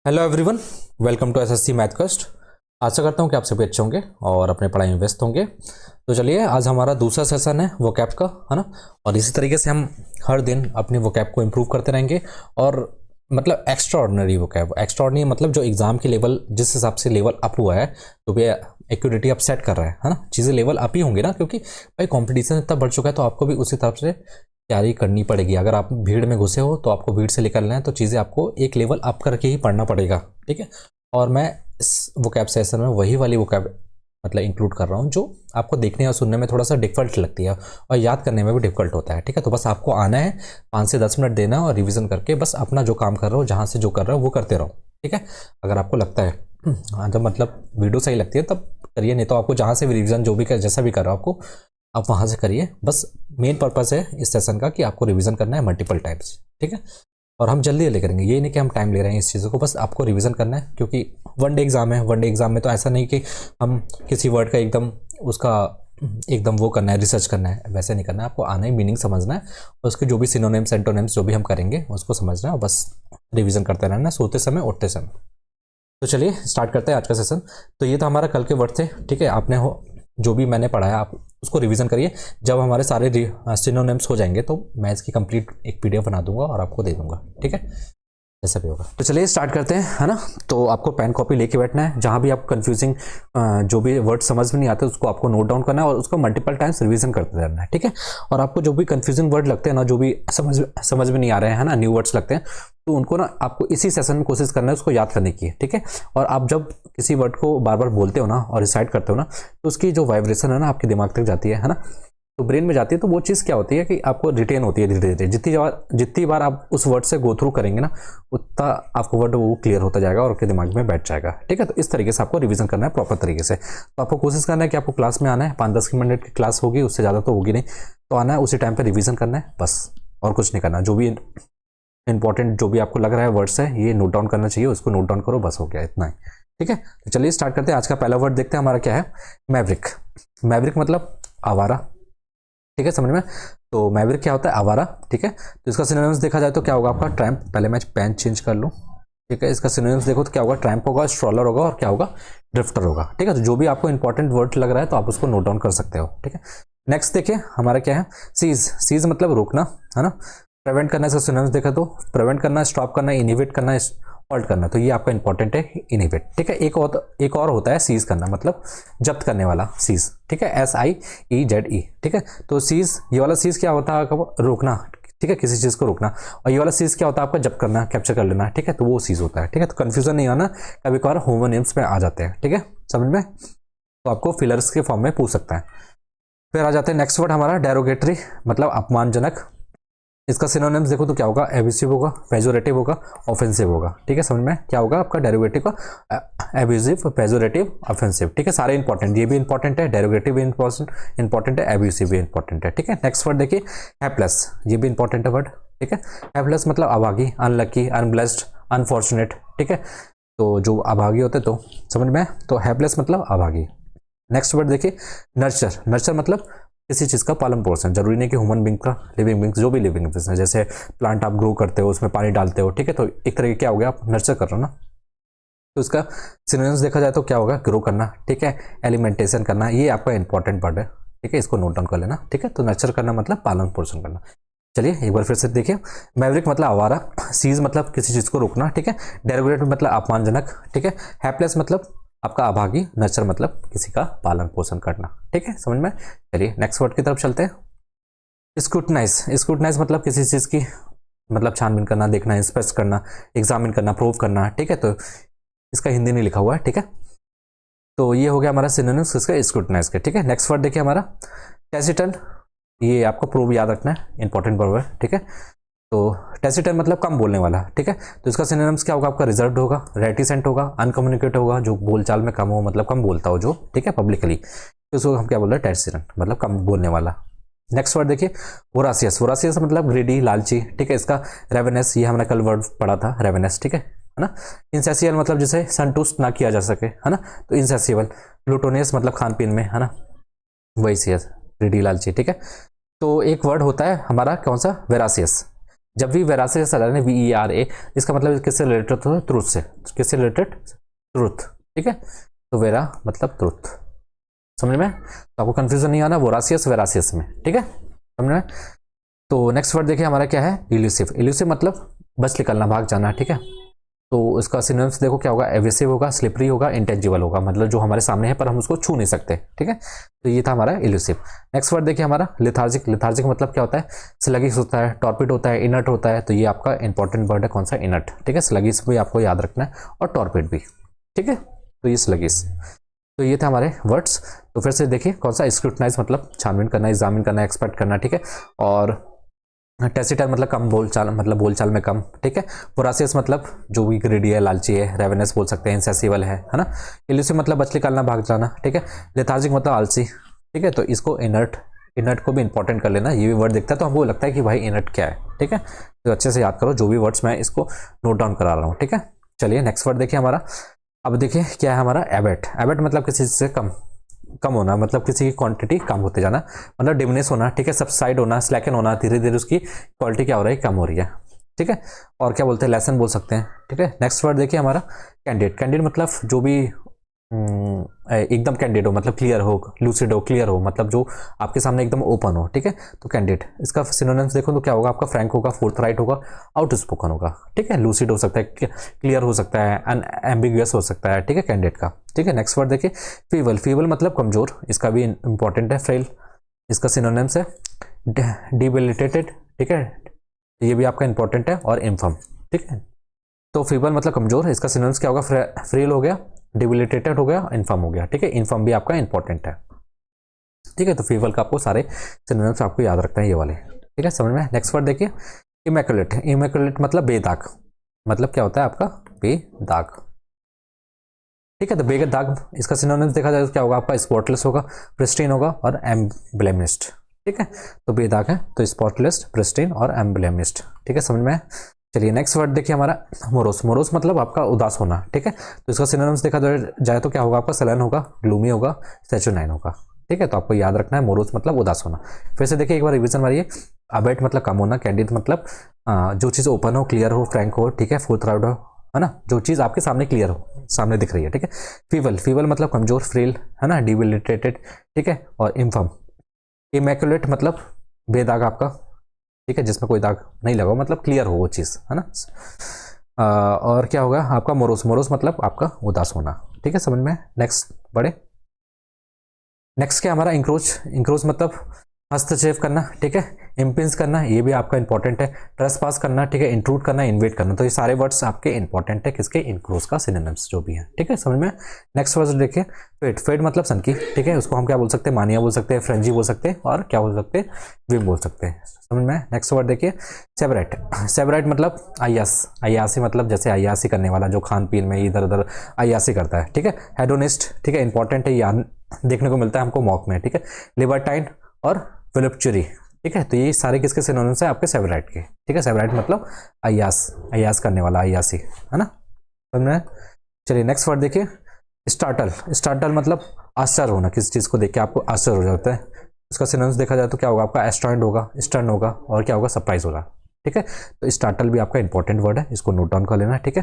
Hello everyone, welcome to SSC math cast. आशा करता हूँ कि आप सभी अच्छे होंगे और अपने पढ़ाई में व्यस्त होंगे। तो चलिए, आज हमारा दूसरा सेशन है वोकैब का, है ना। और इसी तरीके से हम हर दिन अपने वोकैब को इम्प्रूव करते रहेंगे। और मतलब extra ordinary vocab, extra ordinary मतलब जो एग्जाम के लेवल जिस हिसाब से लेवल अप हुआ है, तो भी एक्यूरेटी आप सेट कर रहे हैं, है ना। चीज़ें लेवल अप ही होंगी ना, क्योंकि भाई कॉम्पिटिशन इतना बढ़ चुका है, तो आपको भी उसी तरफ से तैयारी करनी पड़ेगी। अगर आप भीड़ में घुसे हो तो आपको भीड़ से निकलना है, तो चीज़ें आपको एक लेवल अप करके ही पढ़ना पड़ेगा, ठीक है। और मैं इस वोकैब सेशन में वही वाली वोकैब मतलब इंक्लूड कर रहा हूँ जो आपको देखने और सुनने में थोड़ा सा डिफिकल्ट लगती है और याद करने में भी डिफिकल्ट होता है, ठीक है। तो बस आपको आना है, 5 से 10 मिनट देना है और रिवीजन करके बस अपना जो काम कर रहे हो, जहाँ से जो कर रहे हो वो करते रहो, ठीक है। अगर आपको लगता है हाँ, जब मतलब वीडियो सही लगती है तब करिए, नहीं तो आपको जहाँ से भी रिवीजन जो भी कर, जैसा भी कर रहा हो आपको, आप वहाँ से करिए। बस मेन पर्पस है इस सेशन का कि आपको रिवीजन करना है मल्टीपल टाइम्स, ठीक है। और हम जल्दी जल्दी करेंगे, ये नहीं कि हम टाइम ले रहे हैं इस चीज़ों को, बस आपको रिवीजन करना है। क्योंकि वन डे एग्जाम है, वन डे एग्जाम में तो ऐसा नहीं कि हम किसी वर्ड का एकदम उसका एकदम वो करना है, रिसर्च करना है, वैसे नहीं करना है। आपको आना ही, मीनिंग समझना है और उसके जो भी सिनोनिम्स एंटोनिम्स जो भी हम करेंगे उसको समझना है और बस रिवीजन करते रहना है, सोते समय उठते समय। तो चलिए स्टार्ट करते हैं आज का सेशन। तो ये तो हमारा कल के वर्ड थे, ठीक है। आपने हो जो भी मैंने पढ़ाया आप उसको रिवीजन करिए। जब हमारे सारे सिनोनिम्स हो जाएंगे तो मैं इसकी कंप्लीट एक पीडीएफ बना दूंगा और आपको दे दूंगा, ठीक है, जैसा भी होगा। तो चलिए स्टार्ट करते हैं, है ना। तो आपको पेन कॉपी लेके बैठना है। जहाँ भी आप कंफ्यूजिंग जो भी वर्ड समझ में नहीं आते उसको आपको नोट डाउन करना है और उसको मल्टीपल टाइम्स रिवीजन करते रहना है, ठीक है। और आपको जो भी कंफ्यूजिंग वर्ड लगते हैं ना, जो भी समझ में नहीं आ रहे हैं, है ना, न्यू वर्ड्स लगते हैं, तो उनको ना आपको इसी सेशन में कोशिश करना है उसको याद करने की, ठीक है। और आप जब किसी वर्ड को बार बार बोलते हो ना और रिसाइट करते हो ना, तो उसकी जो वाइब्रेशन है ना आपके दिमाग तक जाती है ना, तो ब्रेन में जाती है। तो वो चीज़ क्या होती है कि आपको रिटेन होती है धीरे धीरे। जितनी बार आप उस वर्ड से गो थ्रू करेंगे ना, उतना आपको वर्ड वो क्लियर होता जाएगा और आपके दिमाग में बैठ जाएगा, ठीक है। तो इस तरीके से आपको रिवीजन करना है प्रॉपर तरीके से। तो आपको कोशिश करना है कि आपको क्लास में आना है, 5-10 मिनट की क्लास होगी, उससे ज़्यादा तो होगी नहीं। तो आना है, उसी टाइम पर रिविजन करना है बस, और कुछ नहीं करना। जो भी इंपॉर्टेंट जो भी आपको लग रहा है वर्ड्स है, ये नोट डाउन करना चाहिए, उसको नोट डाउन करो, बस हो गया, इतना ही, ठीक है। तो चलिए स्टार्ट करते हैं। आज का पहला वर्ड देखते हैं हमारा क्या है। मैवरिक। मैवरिक मतलब आवारा, ठीक है, समझ में। तो मैवरिक क्या होता है? आवारा, ठीक है। तो इसका सिनोनिम्स देखा जाए तो क्या होगा आपका? ट्रैम्प। पहले मैं पेन चेंज कर लूँ, ठीक है। इसका सिनोनिम्स देखो तो क्या होगा? ट्रैम्प होगा, स्ट्रॉलर होगा और क्या होगा? ड्रिफ्टर होगा, ठीक है। तो जो भी आपको इंपॉर्टेंट वर्ड लग रहा है तो आप उसको नोट डाउन कर सकते हो, ठीक है। नेक्स्ट देखिए हमारा क्या है। सीज। सीज मतलब रोकना, है ना। प्रिवेंट करना, इसका सिनोनिम्स देखा तो प्रिवेंट करना, स्टॉप करना, इनिवेट करना, ऑल्ट करना। तो ये आपका इंपॉर्टेंट है, इनिवेट, ठीक है। एक और होता है सीज करना, मतलब जब्त करने वाला, सीज, ठीक है, SIEZE, ठीक है। तो सीज, ये वाला सीज क्या होता है? रोकना, ठीक है, किसी चीज को रोकना। और ये वाला सीज क्या होता है आपका? जब्त करना, कैप्चर कर लेना, ठीक है। तो वो सीज होता है, ठीक है। तो कंफ्यूजन नहीं आना, कभी कभार होमोनिम्स में आ जाते हैं, ठीक है, समझ में। तो आपको फिलर्स के फॉर्म में पूछ सकता है। फिर आ जाते हैं नेक्स्ट वर्ड हमारा डेरोगेटरी, मतलब अपमानजनक। इसका सिनोनिम्स देखो तो क्या होगा? एब्यूसिव होगा, पेजोरेटिव होगा, ऑफेंसिव होगा, ठीक है। समझ में क्या होगा आपका डेरिवेटिव का? एब्यूसिव, पेजोरेटिव, ऑफेंसिव, ठीक है। सारे इंपॉर्टेंट, ये भी इंपॉर्टेंट है, डेरिवेटिव भी इंपॉर्टेंट है, एब्यूसिव भी इंपॉर्टेंट है, ठीक है। नेक्स्ट वर्ड देखिए हैप्लेस, ये भी इंपॉर्टेंट है वर्ड, ठीक है। हैप्लेस मतलब अभागी, अनलकी, अनब्लेस्ड, अनफॉर्चुनेट, ठीक है। तो जो अभागी होते तो समझ में, तो हैप्लेस मतलब अभागी। नेक्स्ट वर्ड देखिए नर्चर। नर्चर मतलब किसी चीज़ का पालन पोषण, जरूरी नहीं कि ह्यूमन बींग का, लिविंग बींग्स, जो भी लिविंग बींग्स है, जैसे प्लांट आप ग्रो करते हो उसमें पानी डालते हो, ठीक है। तो एक तरीके क्या हो गया, आप नर्चर कर रहे हो ना। तो इसका सिनोनिम्स देखा जाए तो क्या होगा? ग्रो करना, ठीक है, एलिमेंटेशन करना। ये आपका इंपॉर्टेंट वर्ड है, ठीक है, इसको नोट डाउन कर लेना, ठीक है। तो नर्चर करना मतलब पालन पोषण करना। चलिए एक बार फिर से देखिए। मैवरिक मतलब आवारा, सीज मतलब किसी चीज़ को रोकना, ठीक है, डेरोगेटिव मतलब अपमानजनक, ठीक है, हैप्लेस मतलब आपका अभागी, नर्चर मतलब किसी का पालन पोषण करना, ठीक है, समझ में। चलिए नेक्स्ट वर्ड की तरफ चलते हैं। स्क्रूटनाइज। स्क्रूटनाइज मतलब किसी चीज़ की मतलब छानबीन करना, देखना, इंस्पेक्ट करना, एग्जामिन करना, प्रूव करना, ठीक है। तो इसका हिंदी नहीं लिखा हुआ है, ठीक है। तो ये हो गया हमारा सिनोनिम्स इसका स्क्रूटनाइज के, ठीक है। नेक्स्ट वर्ड देखिए हमारा टेसिटन। ये आपको प्रूव याद रखना है, इंपॉर्टेंट वर्ड है, ठीक है। तो टेसिटन मतलब कम बोलने वाला, ठीक है। तो इसका सिनोनिम्स क्या होगा आपका? रिजर्व्ड होगा, रेटिसेंट होगा, अनकम्युनिकेट होगा, जो बोलचाल में कम हो, मतलब कम बोलता हो जो, ठीक है, पब्लिकली। तो इसको हम क्या बोल रहे हैं? टेसिटन मतलब कम बोलने वाला। नेक्स्ट वर्ड देखिए वोरासियस। वोरासियस मतलब ग्रीडी, लालची, ठीक है। इसका रेवेनस, ये हमने कल वर्ड पढ़ा था, रेवेनस, ठीक है ना। इंसेसियल मतलब जिसे संतुष्ट ना किया जा सके, है ना, तो इंसेसिबल। ग्लूटोनियस मतलब खान पीन में, है ना, वही सियस, ग्रीडी, लालची, ठीक है। तो एक वर्ड होता है हमारा कौन सा? वेरासियस। जब भी वेरासियस सलन है VERA, इसका मतलब किससे रिलेटेड होता है? ट्रूथ से। किससे रिलेटेड? ट्रूथ। ठीक है, तो वेरा मतलब ट्रूथ। समझ में? तो आपको कंफ्यूजन नहीं आना वोरासियस वेरासियस में। ठीक है, समझ में? तो नेक्स्ट वर्ड देखिए हमारा क्या है? इल्यूसिव। इल्यूसिव मतलब बच निकलना, भाग जाना। ठीक है, तो इसका सिनोनिम्स देखो क्या होगा? एवेसिव होगा, स्लिपरी होगा, इंटेंजिबल होगा, मतलब जो हमारे सामने है पर हम उसको छू नहीं सकते। ठीक है, तो ये था हमारा इल्यूसिव। नेक्स्ट वर्ड देखिए हमारा लेथार्जिक। लेथार्जिक मतलब क्या होता है? स्लगिश होता है, टॉर्पिड होता है, इनर्ट होता है। तो ये आपका इंपॉर्टेंट वर्ड है, कौन सा? इनर्ट। ठीक है, स्लगिश भी आपको याद रखना है और टॉर्पिड भी। ठीक है, तो ये स्लगिश। तो ये थे हमारे वर्ड्स। तो फिर से देखिए कौन सा? स्क्रूटनाइज मतलब छानबीन करना, एग्जामिन करना, एक्सपेक्ट करना। ठीक है, और टेसिटर मतलब कम बोलचाल, मतलब बोलचाल में कम। ठीक है, वोरासियस मतलब जो भी ग्रीडी है, लालची है, रेवेनस बोल सकते हैं, इंसेसिबल है ना। इल्यूसिव मतलब बच निकालना, भाग जाना। ठीक है, लेथार्जिक मतलब आलसी। ठीक है, तो इसको इनर्ट, इनर्ट को भी इंपॉर्टेंट कर लेना। ये भी वर्ड दिखता है तो हमको लगता है कि भाई इनर्ट क्या है। ठीक है, तो अच्छे से याद करो जो भी वर्ड्स मैं इसको नोट डाउन करा रहा हूँ। ठीक है, चलिए नेक्स्ट वर्ड देखिए हमारा। अब देखिए क्या है हमारा? एबेट। एबेट मतलब किसी चीज से कम, कम होना, मतलब किसी की क्वांटिटी कम होते जाना, मतलब डिमिनिश होना। ठीक है, सबसाइड होना, स्लैकन होना, धीरे धीरे उसकी क्वालिटी क्या हो रही है? कम हो रही है। ठीक है, और क्या बोलते हैं? लेसन बोल सकते हैं। ठीक है, नेक्स्ट वर्ड देखिए हमारा कैंडिडेट। कैंडिडेट मतलब जो भी एकदम कैंडिडेट हो, मतलब क्लियर हो, लूसिड हो, क्लियर हो, मतलब जो आपके सामने एकदम ओपन हो। ठीक है, तो कैंडिडेट। इसका सिनोनिम्स देखो तो क्या होगा आपका? फ्रैंक होगा, फोर्थराइट होगा, आउट स्पोकन होगा। ठीक है, लूसिड हो सकता है, क्लियर हो सकता है, एम्बिगुअस हो सकता है। ठीक है, कैंडिडेट का। ठीक है, नेक्स्ट वर्ड देखिए फीबल। फीबल मतलब कमजोर, इसका भी इंपॉर्टेंट है। फ्रेल इसका सिनोनिम्स है। डिबिलिटेटेड। ठीक है, ये भी आपका इंपॉर्टेंट है। और इन्फर्म। ठीक है, तो फीबल मतलब कमजोर, इसका सिनोनिम्स क्या होगा? फ्रेल हो गया, डिबिलिटेटेड हो गया, इन्फर्म हो गया। ठीक है, इन्फर्म भी आपका इंपॉर्टेंट है। ठीक है, तो फीबल का आपको सारे सिनोनिम्स आपको याद रखना है ये वाले। ठीक है, समझ में? नेक्स्ट वर्ड देखिए इमैकुलेट। इमैकुलेट मतलब बेदाग, मतलब क्या होता है आपका? बेदाग। ठीक है, तो बेदाग इसका सिनोनिम्स देखा जाए तो क्या होगा आपका? स्पॉटलेस होगा, प्रिस्टीन होगा और एम्ब्लेमिस्ट। ठीक है, तो बेदाग है तो स्पॉटलेस, प्रिस्टीन और एम्ब्लेमिस्ट। ठीक है, समझ में? चलिए नेक्स्ट वर्ड देखिए हमारा मोरोस। मोरोस मतलब आपका उदास होना। ठीक है, तो इसका सिनोनिम्स देखा जाए तो क्या होगा आपका? सलन होगा, ग्लूमी होगा, सेचुनाइन होगा। ठीक है, तो आपको याद रखना है मोरोस मतलब उदास होना। फिर से देखिए एक बार रिवीजन मारिए। अबेट मतलब कम होना, कैंडिड मतलब जो चीज़ ओपन हो, क्लियर हो, फ्रैंक हो। ठीक है, फोर्थराइट हो, है ना, जो चीज़ आपके सामने क्लियर हो, सामने दिख रही है। ठीक है, फीबल। फीबल मतलब कमजोर, फ्रेल, है ना, डिबिलिटेटेड। ठीक है, और इन्फर्म। इमैकुलेट मतलब बेदाग आपका। ठीक है, जिसमें कोई दाग नहीं लगा हो, मतलब क्लियर हो वो चीज़, है ना। और क्या होगा आपका? मोरोस। मोरोस मतलब आपका उदास होना। ठीक है, समझ में? नेक्स्ट बढ़े। नेक्स्ट क्या हमारा? इंक्रोच। इंक्रोच मतलब हस्तक्षेप करना। ठीक है, इम्पिंस करना, ये भी आपका इंपॉर्टेंट है। ट्रेस पास करना। ठीक है, इंट्रूड करना, इन्वेट करना। तो ये सारे वर्ड्स आपके इंपॉर्टेंट है किसके? इंक्रोच का सिनोनिम्स जो भी है। ठीक है, समझ में? नेक्स्ट वर्ड देखिए फेड। फेड मतलब सनकी। ठीक है, उसको हम क्या बोल सकते हैं? मानिया बोल सकते हैं, फ्रेंजी बोल सकते हैं, और क्या बोल सकते हैं? विम बोल सकते हैं। समझ में? नेक्स्ट वर्ड देखिए सेबराइट। सेबराइट मतलब अयास। अयासी मतलब जैसे अयासी करने वाला, जो खान पीन में इधर उधर अयासी करता है। ठीक है, हेडोनिस्ट। ठीक है, इंपॉर्टेंट है, ये देखने को मिलता है हमको मॉक में। ठीक है, लिबर्टाइन और विलुप्चुरी। ठीक है, तो ये सारे किसके सिनोनिम्स है? आपके सेबराइट के। ठीक है, सेबराइट मतलब अयास, अयास करने वाला, अयासी, है ना। समझ में? चलिए नेक्स्ट वर्ड देखिए स्टार्टल। स्टार्टल मतलब आश्चर्य होना, किसी चीज़ को देख के आपको आश्चर्य हो जाता है। उसका सिनोनिम्स देखा जाए तो क्या होगा आपका? एस्टॉइंड होगा, स्टर्न होगा, और क्या होगा? सरप्राइज होगा। ठीक है, तो स्टार्टल भी आपका इंपॉर्टेंट वर्ड है, इसको नोट डाउन कर लेना। ठीक है,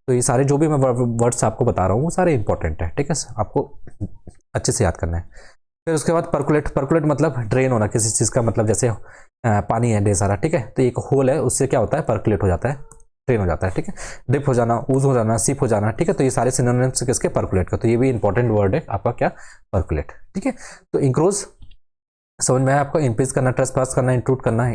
तो ये सारे जो भी मैं वर्ड्स आपको बता रहा हूँ वो सारे इंपॉर्टेंट है। ठीक है, आपको अच्छे से याद करना है। फिर उसके बाद पर्कुलेट। पर्कुलेट मतलब ड्रेन होना किसी चीज़ का, मतलब जैसे पानी है ढेर सारा। ठीक है, तो एक होल है, उससे क्या होता है? पर्कुलेट हो जाता है, ड्रेन हो जाता है। ठीक है, डिप हो जाना, ऊज हो जाना, सिप हो जाना। ठीक है, तो ये सारे सिनोनिम्स किसके? पर्कुलेट का। तो ये भी इंपॉर्टेंट वर्ड है आपका, क्या? पर्कुलेट। ठीक है, तो इंक्रोज समझ में है आपको? इंक्रीज करना, ट्रेस पास करना, इंट्रूड करना।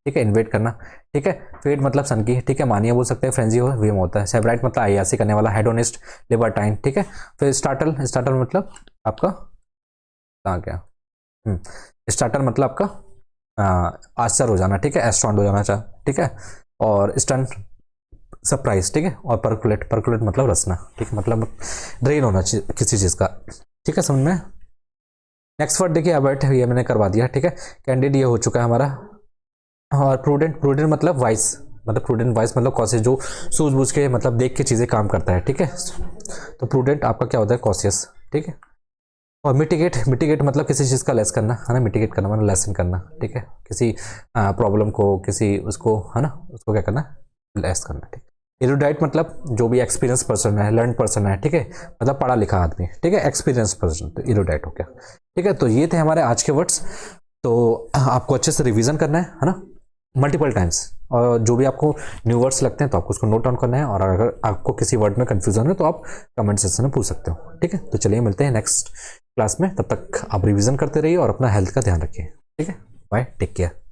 ठीक है, इन्वेट करना। ठीक है, फेड मतलब सनकी। ठीक है, मानिया बोल सकते हैं, फ्रेंजी हो, वेम होता है। सेबराइट मतलब अयासी करने वाला, हेडोनिस्ट, लिबर्टाइन। ठीक है, फिर स्टार्टल। स्टार्टल मतलब आपका कहाँ गया? स्टार्टर मतलब आपका आश्चर्य हो जाना। ठीक है, एस्टॉन्ड हो जाना चाह। ठीक है, और स्टन सरप्राइज। ठीक है, और पर्कुलेट। पर्कुलेट मतलब रसना। ठीक है, मतलब ड्रेन होना किसी चीज़ का। ठीक है, समझ में? नेक्स्ट वर्ड देखिए अबर्ट, ये मैंने करवा दिया। ठीक है, कैंडिड ये हो चुका है हमारा। और प्रूडेंट। प्रूडेंट मतलब वाइस, मतलब प्रूडेंट वाइस मतलब कॉशियस, जो सूझबूझ के मतलब देख के चीज़ें काम करता है। ठीक है, तो प्रूडेंट आपका क्या होता है? कॉशियस। ठीक है, और मिटिगेट मतलब किसी चीज़ का लेस करना है ना, मिटिगेट करना मतलब लेसन करना, ठीक है, किसी प्रॉब्लम को, किसी उसको है ना, उसको क्या करना, लेस करना, ठीक। एरुडाइट मतलब जो भी एक्सपीरियंस पर्सन है, लर्न पर्सन है, ठीक है, मतलब पढ़ा लिखा आदमी, ठीक है, एक्सपीरियंस पर्सन, तो एरुडाइट हो गया, ठीक है। तो ये थे हमारे आज के वर्ड्स। तो आपको अच्छे से रिवीजन करना है ना, मल्टीपल टाइम्स, और जो भी आपको न्यू वर्ड्स लगते हैं तो आपको उसको नोट डाउन करना है, और अगर आपको किसी वर्ड में कंफ्यूजन है तो आप कमेंट सेक्शन में पूछ सकते हो, ठीक है। तो चलिए मिलते हैं नेक्स्ट क्लास में, तब तक आप रिवीजन करते रहिए और अपना हेल्थ का ध्यान रखिए, ठीक है। Bye, take care.